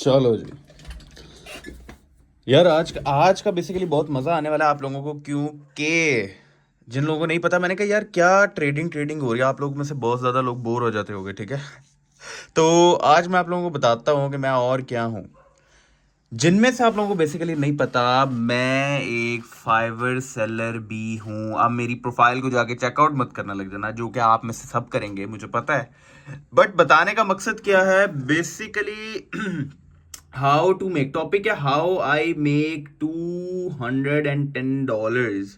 चलो जी यार, आज आज का बेसिकली बहुत मज़ा आने वाला है आप लोगों को, क्योंकि जिन लोगों को नहीं पता, मैंने कहा यार क्या ट्रेडिंग ट्रेडिंग हो रही है, आप लोग में से बहुत ज़्यादा लोग बोर हो जाते होंगे, ठीक है। तो आज मैं आप लोगों को बताता हूँ कि मैं और क्या हूँ। जिनमें से आप लोगों को बेसिकली नहीं पता, मैं एक फाइवर सेलर भी हूँ। आप मेरी प्रोफाइल को जाके चेकआउट मत करना लग जाना, जो कि आप में से सब करेंगे मुझे पता है। बट बताने का मकसद क्या है basically how to make, topic है हाउ आई मेक $210।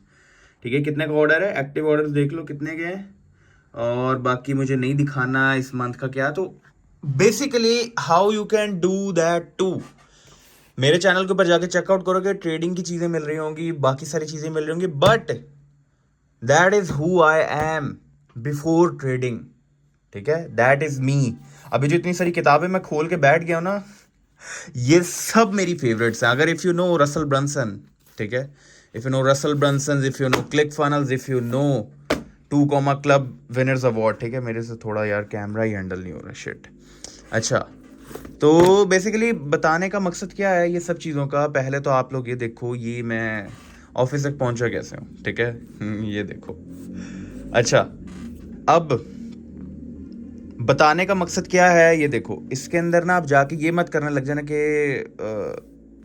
ठीक है, कितने का ऑर्डर है, एक्टिव ऑर्डर देख लो कितने के हैं, और बाकी मुझे नहीं दिखाना इस मंथ का क्या। तो basically how you can do that too, मेरे चैनल के ऊपर जाके चेकआउट करोगे, ट्रेडिंग की चीजें मिल रही होंगी, बाकी सारी चीजें मिल रही होंगी, but that is who I am before trading. ठीक है, दैट इज मी। अभी जो इतनी सारी किताबें मैं खोल के बैठ गया हूं ना, ये सब मेरी फेवरेट्स हैं। अगर if you know Russell Brunson, ठीक है, if you know Russell Brunson, if you know click funnels, if you know 2 club winners award, ठीक है। मेरे से थोड़ा यार कैमरा ही हैंडल नहीं हो रहा, शिट। अच्छा, तो बेसिकली बताने का मकसद क्या है ये सब चीज़ों का। पहले तो आप लोग ये देखो, ये मैं ऑफिस तक पहुंचा कैसे हूँ, ठीक है। ये देखो। अच्छा, अब बताने का मकसद क्या है ये देखो। इसके अंदर ना आप जाके ये मत करने लग जाना कि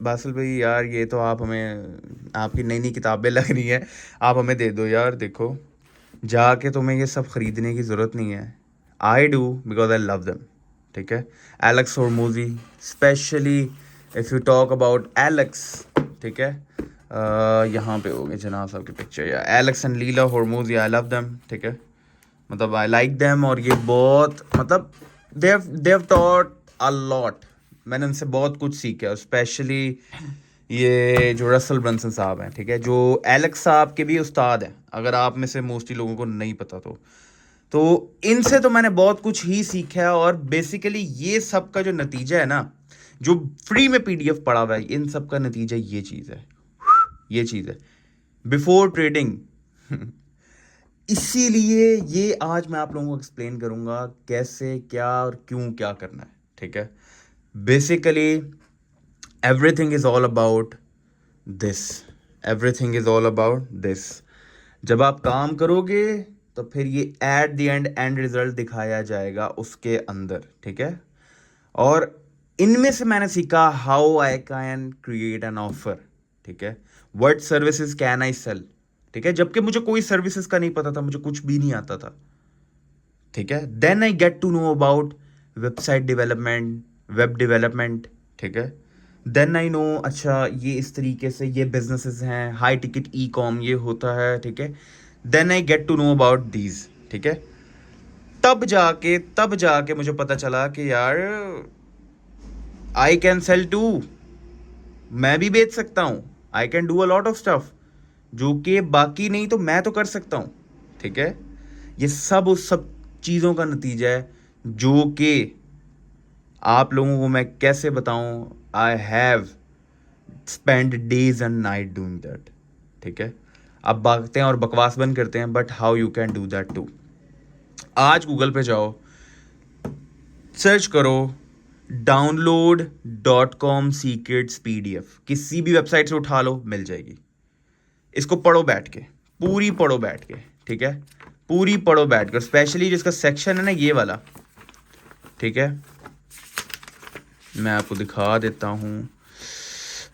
बासिल भाई यार ये तो आप हमें, आपकी नई नई किताबें लग रही हैं, आप हमें दे दो यार। देखो, जाके तुम्हें ये सब खरीदने की ज़रूरत नहीं है। I do because I love them, ठीक है। Alex Hormozi, especially if you talk about Alex, ठीक है। यहाँ पे हो गए जनाब साहब की पिक्चर, या Alex and Leila Hormozi, I love them, ठीक है। मतलब आई लाइक देम, और ये बहुत मतलब they have taught a lot. मैंने उनसे बहुत कुछ सीखा, स्पेशली ये जो रसल ब्रंसन साहब हैं, ठीक है, जो एलेक्स साहब के भी उस्ताद हैं, अगर आप में से मोस्टली लोगों को नहीं पता तो इनसे तो मैंने बहुत कुछ ही सीखा है। और बेसिकली ये सब का जो नतीजा है ना, जो फ्री में पीडीएफ पड़ा हुआ है, इन सब का नतीजा ये चीज़ है, ये चीज़ है बिफोर ट्रेडिंग। इसीलिए ये आज मैं आप लोगों को एक्सप्लेन करूंगा कैसे, क्या और क्यों क्या करना है, ठीक है। Basically everything is all about this, everything is all about this. जब आप काम करोगे तो फिर ये एट द एंड रिजल्ट दिखाया जाएगा उसके अंदर, ठीक है। और इनमें से मैंने सीखा how I can create an offer, ठीक है। What services can I sell, ठीक है। जबकि मुझे कोई सर्विसेज का नहीं पता था, मुझे कुछ भी नहीं आता था, ठीक है। Then I get to know about website development, web development, ठीक है। देन आई नो, अच्छा ये इस तरीके से ये बिजनेसेस हैं, हाई टिकट ई कॉम ये होता है, ठीक है। Then I get to know about these, ठीक है। तब जाके मुझे पता चला कि यार आई कैन सेल टू, मैं भी बेच सकता हूँ। I can do a lot of stuff, जो कि बाकी नहीं तो मैं तो कर सकता हूँ, ठीक है। ये सब उस सब चीज़ों का नतीजा है जो कि आप लोगों को मैं कैसे बताऊं। I have spend days and night doing that, ठीक है। अब भागते हैं और बकवास बंद करते हैं, but how you can do that too. आज गूगल पे जाओ, सर्च करो download.com सीक्रेट्स पीडीएफ, किसी भी वेबसाइट से उठा लो, मिल जाएगी। इसको पढ़ो बैठ के, पूरी पढ़ो बैठ के, ठीक है। पूरी पढ़ो बैठ कर, स्पेशली जिसका सेक्शन है ना ये वाला, ठीक है। मैं आपको दिखा देता हूँ।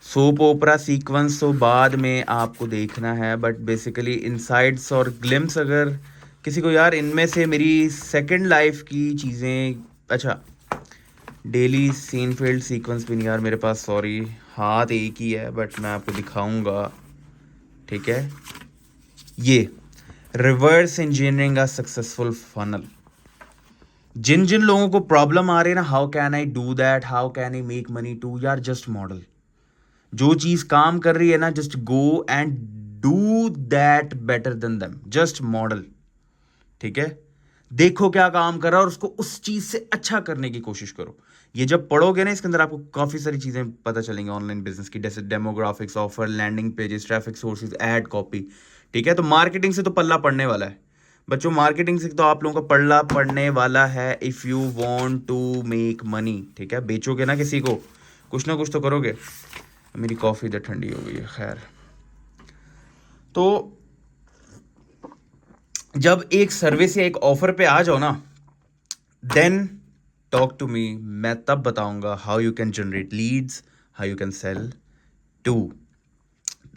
सोप ओपरा सीक्वेंस तो बाद में आपको देखना है, बट बेसिकली इनसाइड्स और ग्लिम्स, अगर किसी को यार इनमें से मेरी सेकंड लाइफ की चीज़ें, अच्छा डेली सीनफील्ड सीक्वेंस भी नहीं यार मेरे पास, सॉरी, हाथ एक ही है, बट मैं आपको दिखाऊंगा, ठीक है। ये reverse engineering a successful funnel, जिन जिन लोगों को प्रॉब्लम आ रही है ना, how can I do that, how can I make money to, यार जस्ट मॉडल। जो चीज काम कर रही है ना, just go and do that better than them, just model, ठीक है। देखो क्या काम कर रहा है और उसको उस चीज से अच्छा करने की कोशिश करो। ये जब पढ़ोगे ना, इसके अंदर आपको काफी सारी चीजें पता चलेंगी ऑनलाइन बिजनेस की, जैसे demographics, offer, landing pages, traffic sources, ad copy, ठीक है। तो मार्केटिंग से तो पल्ला पड़ने वाला है बच्चों, मार्केटिंग से तो आप लोगों का पल्ला पड़ने वाला है if you want to make money, ठीक है। बेचोगे ना किसी को, कुछ ना कुछ तो करोगे। मेरी कॉफ़ी इधर ठंडी हो गई है। खैर, तो जब एक सर्विस या एक ऑफर पे आ जाओ ना, देन टॉक टू मी। मैं तब बताऊंगा how you can generate leads, how you can sell too,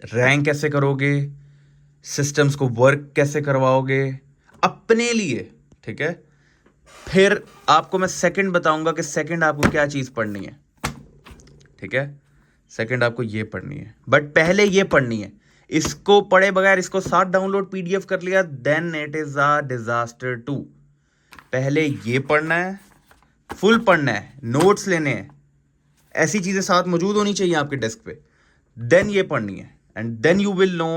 rank कैसे करोगे, सिस्टम्स को वर्क कैसे करवाओगे अपने लिए, ठीक है। फिर आपको मैं सेकंड बताऊंगा कि सेकंड आपको क्या चीज पढ़नी है, ठीक है। सेकंड आपको ये पढ़नी है, बट पहले ये पढ़नी है। इसको पढ़े बगैर इसको 7 डाउनलोड पीडीएफ कर लिया, then it is a disaster too. पहले ये पढ़ना है, फुल पढ़ना है, नोट्स लेने हैं, ऐसी चीजें साथ मौजूद होनी चाहिए आपके डेस्क पे, देन ये पढ़नी है, and then you will know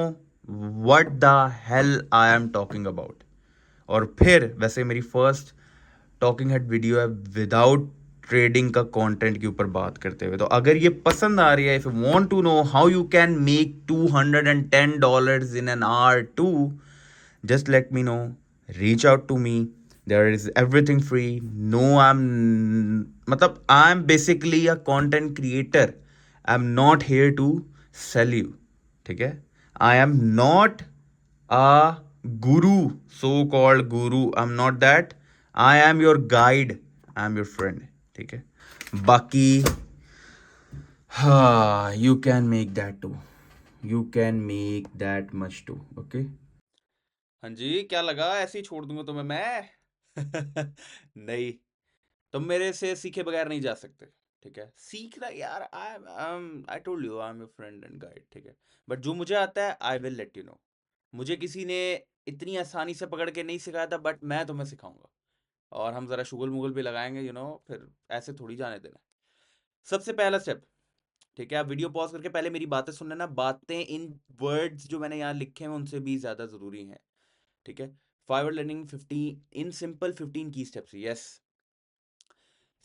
what the hell I am talking about. और फिर वैसे मेरी फर्स्ट टॉकिंग हेड वीडियो है विदाउट ट्रेडिंग का कंटेंट के ऊपर बात करते हुए। तो अगर ये पसंद आ रही है, if you want to know how you can make $210 in an hour too, just let me know, reach out to me, there is everything free. No, matlab I'm basically a content creator, I'm not here to sell you, ठीक है। I am not a guru, so called guru, I'm not that, I am your guide, I am your friend, ठीक है। बाकी हाँ, you can make that too, you can make that much too, okay। हाँ जी, क्या लगा ऐसे ही छोड़ दूंगा तुम्हें मैं? नहीं, तुम मेरे से सीखे बगैर नहीं जा सकते, ठीक है। सीखना यार, I told you I am your friend and guide, ठीक है। बट जो मुझे आता है I will let you know. मुझे किसी ने इतनी आसानी से पकड़ के नहीं सिखाया था, बट मैं तुम्हें सिखाऊंगा, और हम जरा शुगल मुगल भी लगाएंगे, फिर ऐसे थोड़ी जाने देना। सबसे पहला स्टेप, ठीक है, आप वीडियो पॉज करके पहले मेरी बातें सुन लेना। बातें इन वर्ड्स जो मैंने यहाँ लिखे हैं उनसे भी ज्यादा जरूरी हैं, ठीक है। फाइवर लर्निंग 15 इन सिंपल 15 की steps, yes.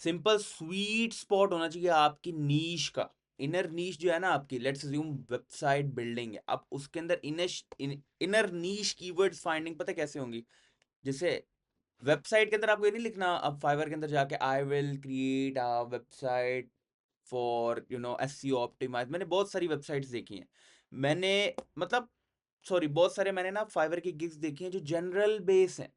Simple sweet spot होना चाहिए आपकी नीश का। इनर नीश जो है ना आपकी, लेट्स अज्यूम वेबसाइट बिल्डिंग है, अब उसके अंदर इनर नीश कीवर्ड्स फाइंडिंग पता कैसे होंगी। जैसे वेबसाइट के अंदर आपको ये नहीं लिखना, अब फाइवर के अंदर जाके I will create a website for SEO optimise. मैंने बहुत सारी वेबसाइट्स देखी हैं, मैंने मतलब सॉरी बहुत सारे मैंने ना फाइवर की गिग्स देखी हैं जो जनरल बेस हैं,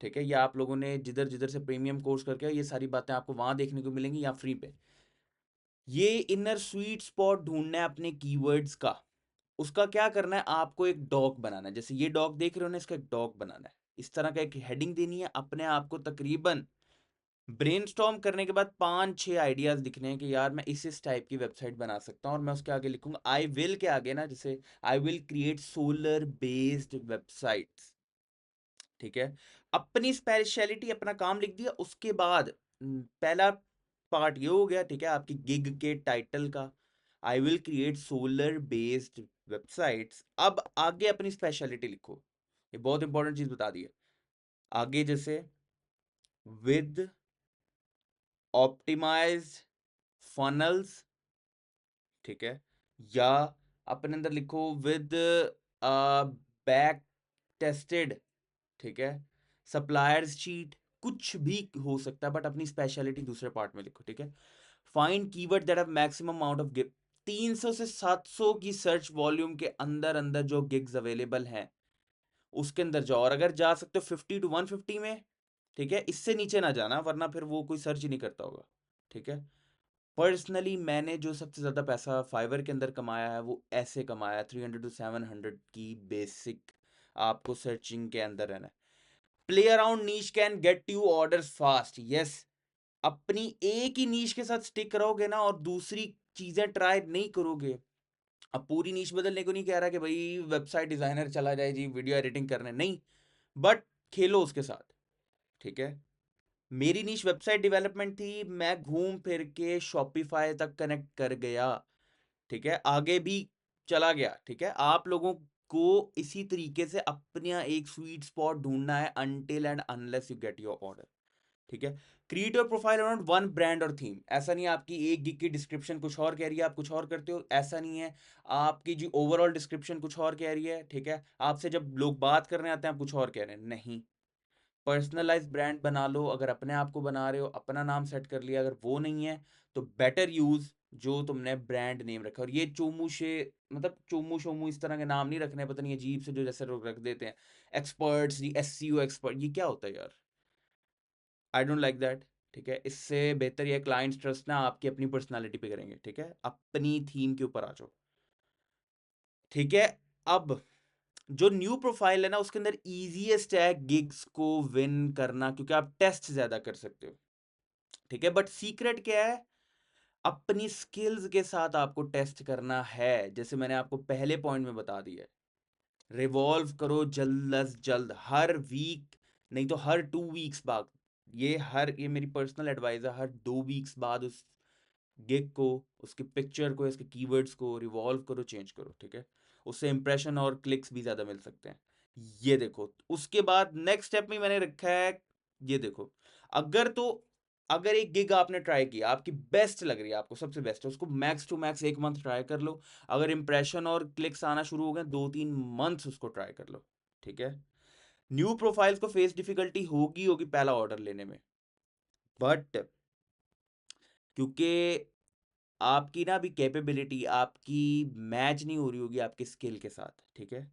ठीक है। या आप लोगों ने जिधर जिधर से प्रीमियम कोर्स करके ये सारी बातें आपको वहां देखने को मिलेंगी या फ्री पे। ये इनर स्वीट स्पॉट ढूंढना है अपने कीवर्ड्स का। उसका क्या करना है, आपको एक डॉक बनाना है। जैसे ये डॉक देख रहे हो ना, इसका एक डॉक बनाना है, इस तरह का एक हेडिंग देनी है अपने आप को। तकरीबन ब्रेनस्टॉर्म करने के बाद 5-6 आइडियाज दिखने हैं कि यार मैं इस टाइप की वेबसाइट बना सकता हूं, और मैं उसके आगे लिखूंगा आई विल के आगे ना, जैसे आई will create solar based websites, ठीक है। अपनी स्पेशलिटी अपना काम लिख दिया, उसके बाद पहला पार्ट ये हो गया, ठीक है, आपकी गिग के टाइटल का, आई will create solar based websites. अब आगे अपनी स्पेशलिटी लिखो, ये बहुत इंपॉर्टेंट चीज बता दी है आगे, जैसे विद ऑप्टिमाइज्ड फनल्स, ठीक है। या अपने अंदर लिखो विद बैक टेस्टेड, ठीक है, सप्लायर्स शीट, कुछ भी हो सकता है, बट अपनी स्पेशलिटी दूसरे पार्ट में लिखो, ठीक है। Find keyword that have maximum amount of gig. 300 से 700 की सर्च वॉल्यूम के अंदर अंदर जो गिग्स अवेलेबल हैं उसके अंदर जाओ, और अगर जा सकते हो 50 to 150 में, ठीक है। इससे नीचे ना जाना, वरना फिर वो कोई सर्च ही नहीं करता होगा, ठीक है। पर्सनली मैंने जो सबसे ज़्यादा पैसा फाइवर के अंदर कमाया है वो ऐसे कमाया, 300 to 700 की बेसिक आपको सर्चिंग के अंदर रहना है। Play around niche can get you orders fast, yes. अपनी एक ही नीश के साथ स्टिक करोगे ना और दूसरी चीजें ट्राई नहीं करोगे। अब पूरी नीश बदलने को नहीं कह रहा कि भाई वेबसाइट डिजाइनर चला जाए जी वीडियो एडिटिंग करने, नहीं, बट खेलो उसके साथ, ठीक है। मेरी नीश वेबसाइट डेवलपमेंट थी, मैं घूम फिर के शॉपिफाई तक कनेक्ट कर गया, ठीक है, आगे भी चला गया, ठीक है। आप लोगों को इसी तरीके से अपना एक स्वीट स्पॉट ढूंढना है until and unless you get your order, ठीक है। Create your profile around one brand और थीम। ऐसा नहीं है आपकी एक गिग की डिस्क्रिप्शन कुछ और कह रही है, आप कुछ और करते हो, ऐसा नहीं है। आपकी जो ओवरऑल डिस्क्रिप्शन कुछ और कह रही है, ठीक है, आपसे जब लोग बात करने आते हैं आप कुछ और कह रहे हैं, नहीं। पर्सनलाइज ब्रांड बना लो, अगर अपने आप को बना रहे हो अपना नाम सेट कर लिया, अगर वो नहीं है तो बेटर यूज जो तुमने ब्रांड नेम रखा। और ये चोमू शे, मतलब चोमू शोमू इस तरह के नाम नहीं रखने, पता नहीं अजीब से जो जैसे लोग रख देते हैं, एक्सपर्ट्स, ये एससीओ एक्सपर्ट, ये क्या होता है यार? I don't like that. ठीक है, इससे बेहतर ये क्लाइंट्स ट्रस्ट ना आपकी अपनी पर्सनालिटी पे करेंगे। ठीक है, अपनी थीम के ऊपर आ जाओ। ठीक है, अब जो न्यू प्रोफाइल है ना, उसके अंदर इजीएस्ट है गिग्स को विन करना, क्योंकि आप टेस्ट ज्यादा कर सकते हो। ठीक है, बट सीक्रेट क्या है? अपनी स्किल्स के साथ आपको टेस्ट करना है, जैसे मैंने आपको पहले पॉइंट में बता दिया है। रिवॉल्व करो जल्द अज जल्द, हर वीक, नहीं तो हर 2 वीक्स बाद। ये मेरी पर्सनल एडवाइस है, हर 2 वीक्स बाद उस गिग को, उसकी पिक्चर को, इसके कीवर्ड्स को रिवॉल्व करो, चेंज करो। ठीक है, उससे इंप्रेशन और क्लिक्स भी ज़्यादा मिल सकते हैं। ये देखो, उसके बाद नेक्स्ट स्टेप में मैंने रखा है, ये देखो, अगर तो अगर एक गिग आपने ट्राई किया, आपकी बेस्ट लग रही है, आपको सबसे बेस्ट है, उसको max to max 1 month try कर लो। अगर इंप्रेशन और क्लिक्स आना शुरू हो गए, 2-3 मंथ्स उसको ट्राई कर लो। ठीक है, न्यू प्रोफाइल्स को फेस डिफिकल्टी होगी पहला ऑर्डर लेने में, बट क्योंकि आपकी ना अभी कैपेबिलिटी आपकी मैच नहीं हो रही होगी आपके स्किल के साथ। ठीक है,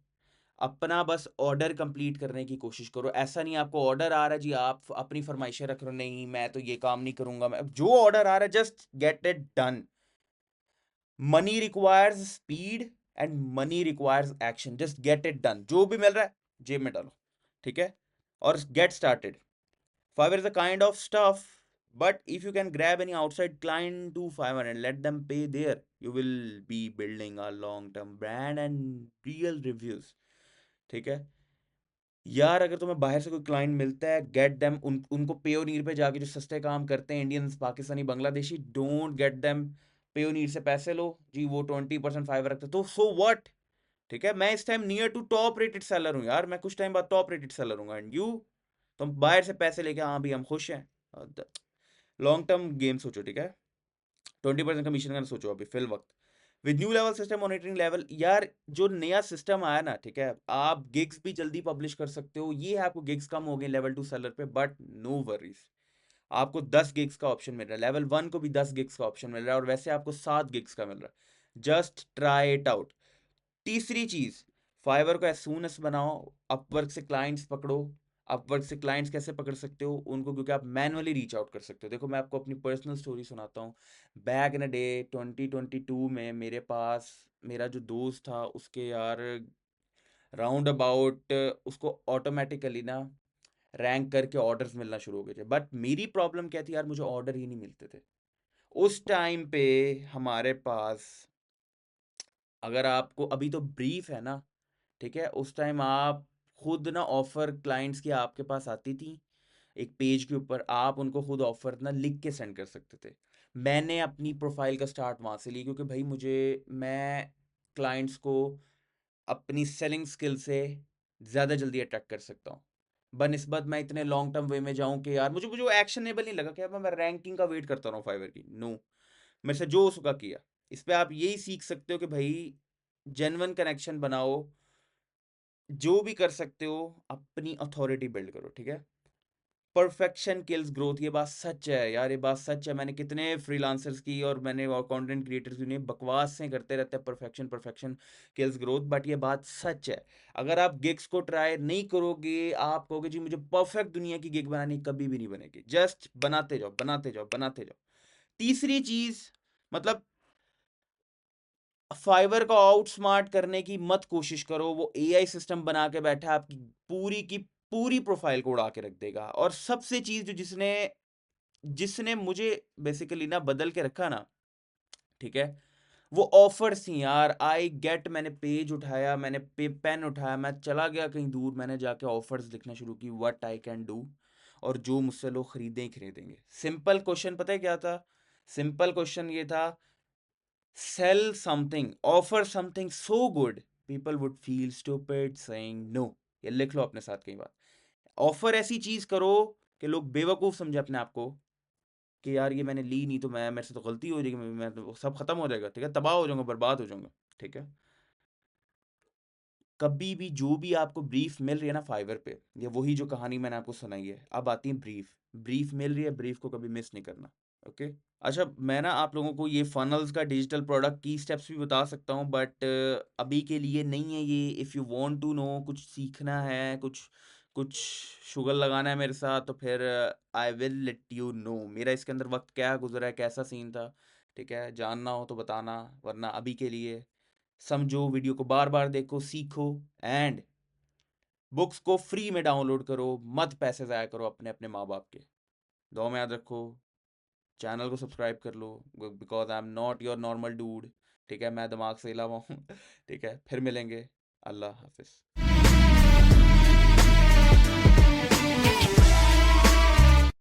अपना बस ऑर्डर कंप्लीट करने की कोशिश करो। ऐसा नहीं आपको ऑर्डर आ रहा है जी, आप अपनी फरमाइशें रख रहे हो, नहीं मैं तो ये काम नहीं करूंगा, मैं जो ऑर्डर आ रहा है just get it done. Money requires speed and money requires action, just get it done, जो भी मिल रहा है जेब में डालो। ठीक है, और get started. Fiverr is a kind of stuff, but if you can grab any outside client to Fiverr and let them pay there, you will be building a long-term brand and real reviews. ठीक है यार, अगर तुम्हें बाहर से कोई client मिलता है, गेट देम, उनको पेयोनीर पे जाके, जो सस्ते काम करते हैं Indians, Pakistani, Bangladeshi, don't get them. Payoneer से पैसे लो जी, वो 20% फाइवर रखते, तो सो व्हाट? ठीक है, मैं इस time near to top rated seller हूँ यार, मैं कुछ टाइम बाद टॉप रेटेड सेलर हूँ, एंड यू, तुम बाहर से पैसे लेके, हाँ भी हम खुश हैं। लॉन्ग टर्म गेम सोचो। ठीक है, 20% कमीशन का सोचो अभी फिल वक्त। With new level system monitoring level, यार जो नया सिस्टम आया ना, ठीक है, आप गिग्स भी जल्दी पब्लिश कर सकते हो। ये है, आपको गिग्स कम हो गए लेवल 2 सेलर पे, बट नो वरीज, आपको 10 गिग्स का ऑप्शन मिल रहा है। लेवल 1 को भी 10 गिग्स का ऑप्शन मिल रहा है, और वैसे आपको 7 गिग्स का मिल रहा है। Just try it out. तीसरी चीज, फाइवर को एज सून एस बनाओ। अपवर्क से क्लाइंट्स पकड़ो। अपवर्क से क्लाइंट्स कैसे पकड़ सकते हो उनको? क्योंकि आप मैनुअली रीच आउट कर सकते हो। देखो, मैं आपको अपनी पर्सनल स्टोरी सुनाता हूँ। बैक इन अ डे 2022 में मेरे पास, मेरा जो दोस्त था, उसके यार राउंड अबाउट, उसको ऑटोमेटिकली ना रैंक करके ऑर्डर्स मिलना शुरू हो गए थे। बट मेरी प्रॉब्लम क्या थी यार, मुझे ऑर्डर ही नहीं मिलते थे उस टाइम पे। हमारे पास, अगर आपको अभी तो ब्रीफ है ना, ठीक है, उस टाइम आप खुद ना ऑफर क्लाइंट्स की आपके पास आती थी एक पेज के ऊपर, आप उनको खुद ऑफर ना लिख के सेंड कर सकते थे। मैंने अपनी प्रोफाइल का स्टार्ट वहाँ से ली, क्योंकि भाई मुझे, मैं क्लाइंट्स को अपनी सेलिंग स्किल से ज़्यादा जल्दी अट्रैक्ट कर सकता हूँ, बनस्बत मैं इतने लॉन्ग टर्म वे में जाऊँ कि यार मुझे मुझे एक्शनेबल नहीं लगा कि यार मैं रैंकिंग का वेट करता रहूँ फाइवर की। नो, मेरे से जो हो सका किया। इस पे आप यही सीख सकते हो कि भाई जेन्युइन कनेक्शन बनाओ, जो भी कर सकते हो अपनी अथॉरिटी बिल्ड करो। ठीक है, परफेक्शन किल्स ग्रोथ, ये बात सच है यार, ये बात सच है। मैंने कितने फ्रीलांसर्स की और मैंने कंटेंट क्रिएटर्स की उन्हें बकवास से करते रहते हैं, perfection perfection kills growth, but ये बात सच है। अगर आप गिग्स को ट्राई नहीं करोगे, आप कहोगे जी मुझे परफेक्ट दुनिया की गिग बनानी, कभी भी नहीं बनेगी। जस्ट बनाते जाओ, बनाते जाओ, बनाते जाओ। तीसरी चीज, मतलब फाइवर को आउटस्मार्ट करने की मत कोशिश करो। वो एआई सिस्टम बना के बैठा है, आपकी पूरी की पूरी प्रोफाइल को उड़ा के रख देगा। और सबसे चीज जो जिसने जिसने मुझे बेसिकली ना बदल के रखा ना, ठीक है, वो ऑफर्स थी यार। आई गेट, मैंने पेज उठाया, मैंने पेन उठाया, मैं चला गया कहीं दूर, मैंने जाके ऑफर्स लिखना शुरू की, व्हाट आई कैन डू, और जो मुझसे लोग खरीदें ही खरीदेंगे। सिंपल क्वेश्चन पता है क्या था? सिंपल क्वेश्चन ये था, sell something, offer something so good people would feel stupid saying no। ये लिख लो अपने साथ कई बार। ऑफर ऐसी चीज करो कि लोग बेवकूफ समझे अपने आप को, कि यार ये मैंने ली नहीं तो मैं, मेरे से तो गलती हो जाएगी, मैं तो सब खत्म हो जाएगा। ठीक है, तबाह हो जाऊंगा, बर्बाद हो जाऊंगा। ठीक है, कभी भी जो भी आपको ब्रीफ मिल रही है ना फाइवर पे, ये वही जो कहानी मैंने आपको सुनाई है, अब आती है ब्रीफ। ब्रीफ मिल रही है, ब्रीफ को कभी मिस नहीं करना। ओके। अच्छा, मैं ना आप लोगों को ये फनल्स का डिजिटल प्रोडक्ट की स्टेप्स भी बता सकता हूँ, बट अभी के लिए नहीं है ये। If you want to know, कुछ सीखना है, कुछ कुछ शुगर लगाना है मेरे साथ, तो फिर I will let you know मेरा इसके अंदर वक्त क्या गुजरा है, कैसा सीन था। ठीक है, जानना हो तो बताना, वरना अभी के लिए समझो, वीडियो को बार बार देखो, सीखो, एंड बुक्स को फ्री में डाउनलोड करो, मत पैसे ज़ाया करो अपने अपने माँ बाप के। दुआ में याद रखो, चैनल को सब्सक्राइब कर लो, because I am not your normal dude. ठीक है, मैं दिमाग से हिला हुआ हूँ। ठीक है, फिर मिलेंगे। अल्लाह हाफिज़।